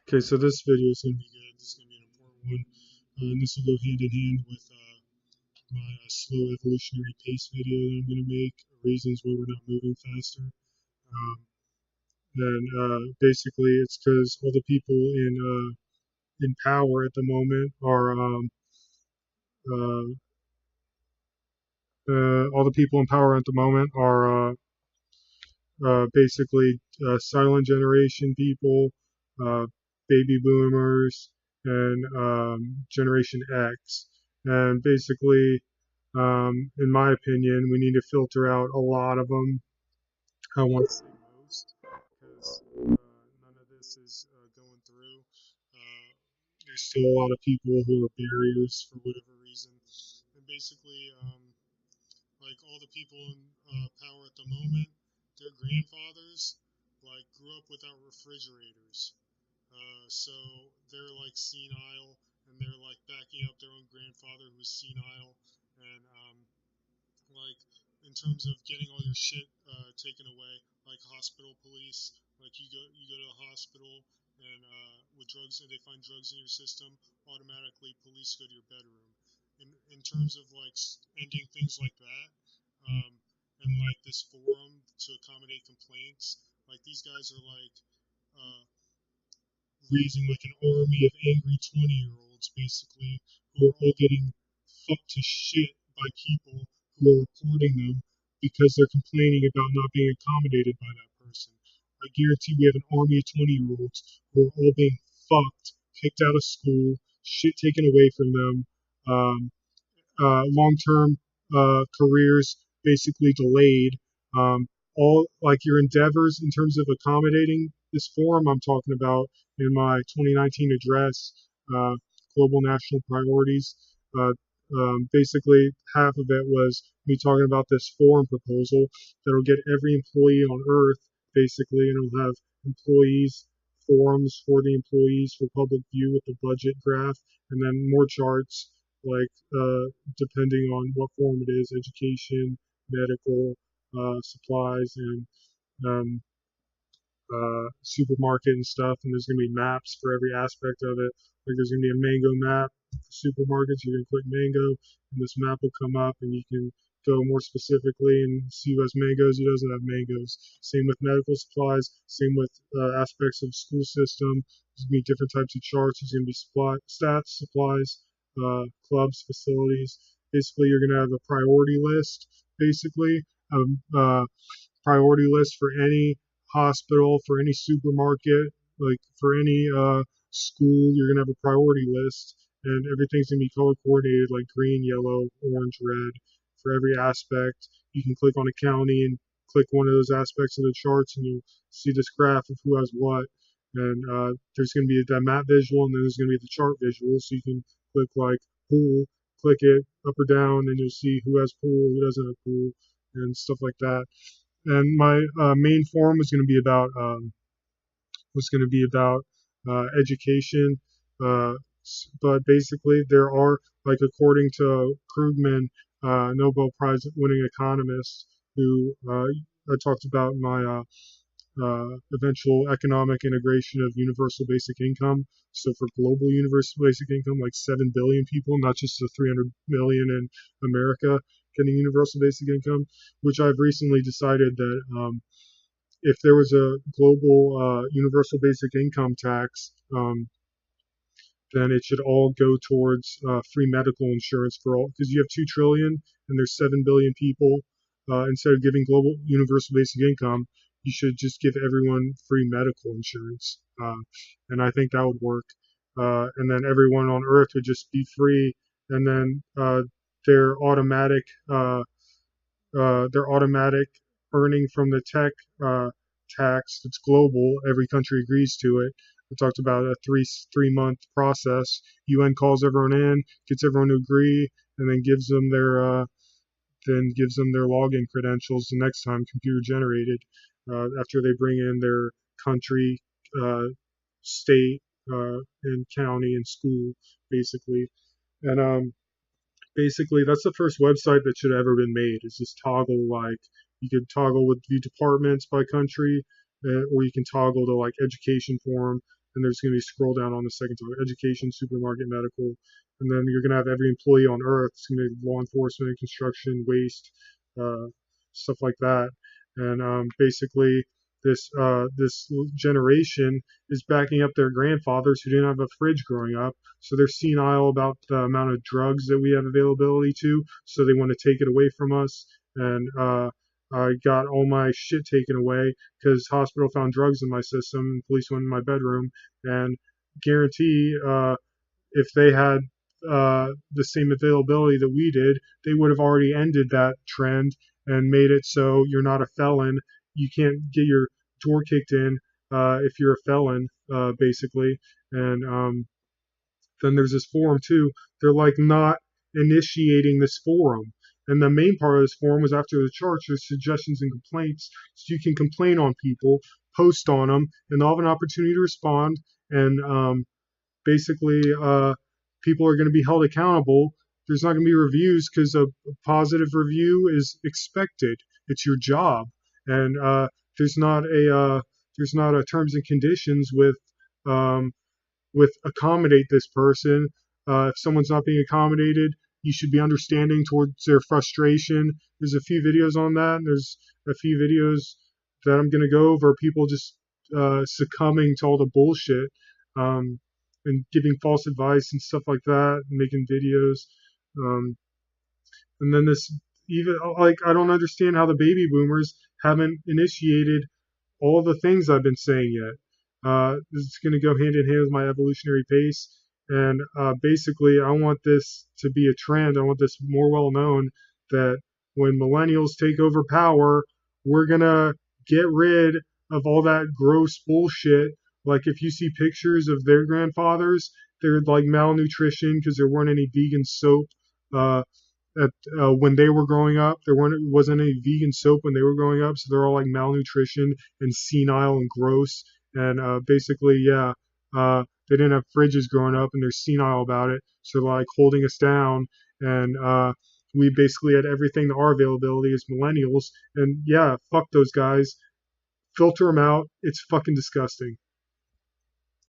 Okay, so this video is going to be good. This is going to be an important one. And this will go hand in hand with my slow evolutionary pace video that I'm going to make, reasons why we're not moving faster. And basically, it's because all the people in power at the moment are uh, all the people in power at the moment are basically silent generation people, uh, baby boomers, and Generation X. And basically, in my opinion, we need to filter out a lot of them. I want to say most, because none of this is going through. There's still a lot of people who are barriers for whatever reason. And basically, like all the people in power at the moment, their grandfathers like grew up without refrigerators, so they're like senile, and they're like backing up their own grandfather who's senile, and like in terms of getting all your shit taken away, like hospital police, like you go to the hospital and with drugs, and they find drugs in your system, automatically police go to your bedroom. In terms of like ending things like that, um, and like this forum to accommodate complaints, like these guys are like uh, raising like an army of angry 20-year-olds basically, who are all getting fucked to shit by people who are reporting them because they're complaining about not being accommodated by that person. I guarantee we have an army of 20-year-olds who are all being fucked, kicked out of school, shit taken away from them, um, long-term careers basically delayed. All like your endeavors in terms of accommodating this forum I'm talking about in my 2019 address, uh, Global National Priorities. Uh, Basically, half of it was me talking about this forum proposal that'll get every employee on Earth, basically, and it'll have employees forums for the employees for public view with the budget graph, and then more charts like depending on what form it is, education, medical, supplies, and um, supermarket and stuff. And there's going to be maps for every aspect of it. Like there's going to be a mango map for supermarkets. You're going to click mango, and this map will come up, and you can go more specifically and see who has mangoes, who doesn't have mangoes. Same with medical supplies. Same with aspects of school system. There's going to be different types of charts. There's going to be stats, supplies, clubs, facilities. Basically, you're going to have a priority list. Basically, priority list for any hospital, for any supermarket, like for any school. You're gonna have a priority list, and everything's gonna be color coordinated, like green, yellow, orange, red, for every aspect. You can click on a county and click one of those aspects of the charts, and you'll see this graph of who has what. And there's going to be that map visual, and then there's going to be the chart visual. So you can click like pool, click it up or down, and you'll see who has pool, who doesn't have pool, and stuff like that. And my main forum was going to be about education, uh, but basically there are, like, according to Krugman, Nobel Prize winning economist, who I talked about in my eventual economic integration of universal basic income. So for global universal basic income, like 7 billion people, not just the 300 million in America getting universal basic income, which I've recently decided that if there was a global universal basic income tax, then it should all go towards free medical insurance for all, because you have 2 trillion and there's 7 billion people. Instead of giving global universal basic income, you should just give everyone free medical insurance. And I think that would work. And then everyone on Earth would just be free, and then their automatic their automatic earning from the tech tax that's global. Every country agrees to it. We talked about a three month process. UN calls everyone in, gets everyone to agree, and then gives them their login credentials the next time, computer generated, after they bring in their country, state, and county and school, basically. And basically that's the first website that should have ever been made. Is this toggle, like you could toggle with view departments by country, or you can toggle to like education forum, and there's going to be scroll down on the second topic: education, supermarket, medical, and then you're going to have every employee on earth. It's going to be law enforcement, construction, waste, uh, stuff like that. And basically, this generation is backing up their grandfathers who didn't have a fridge growing up, so they're senile about the amount of drugs that we have availability to, so they want to take it away from us. And I got all my shit taken away because hospital found drugs in my system, and police went in my bedroom, and guarantee if they had the same availability that we did, they would have already ended that trend and made it so you're not a felon. You can't get your door kicked in if you're a felon, basically. And then there's this forum too. They're like not initiating this forum. And the main part of this forum was after the charge, there's suggestions and complaints. So you can complain on people, post on them, and they'll have an opportunity to respond. And basically, people are going to be held accountable. There's not going to be reviews because a positive review is expected. It's your job. And there's not a terms and conditions um, with accommodate this person. If someone's not being accommodated, you should be understanding towards their frustration. There's a few videos on that. And there's a few videos that I'm going to go over people just succumbing to all the bullshit and giving false advice and stuff like that, and making videos. Um, and then this, even like, I don't understand how the baby boomers haven't initiated all the things I've been saying yet. This is going to go hand in hand with my evolutionary pace. And basically, I want this to be a trend. I want this more well known that when millennials take over power, we're going to get rid of all that gross bullshit. Like, if you see pictures of their grandfathers, they're like malnutrition because there weren't any vegan soap uh, at, when they were growing up. Wasn't any vegan soap when they were growing up, so they're all like malnutrition and senile and gross. And basically, yeah, they didn't have fridges growing up, and they're senile about it. So like holding us down, and we basically had everything to our availability as millennials. And yeah, fuck those guys. Filter them out. It's fucking disgusting.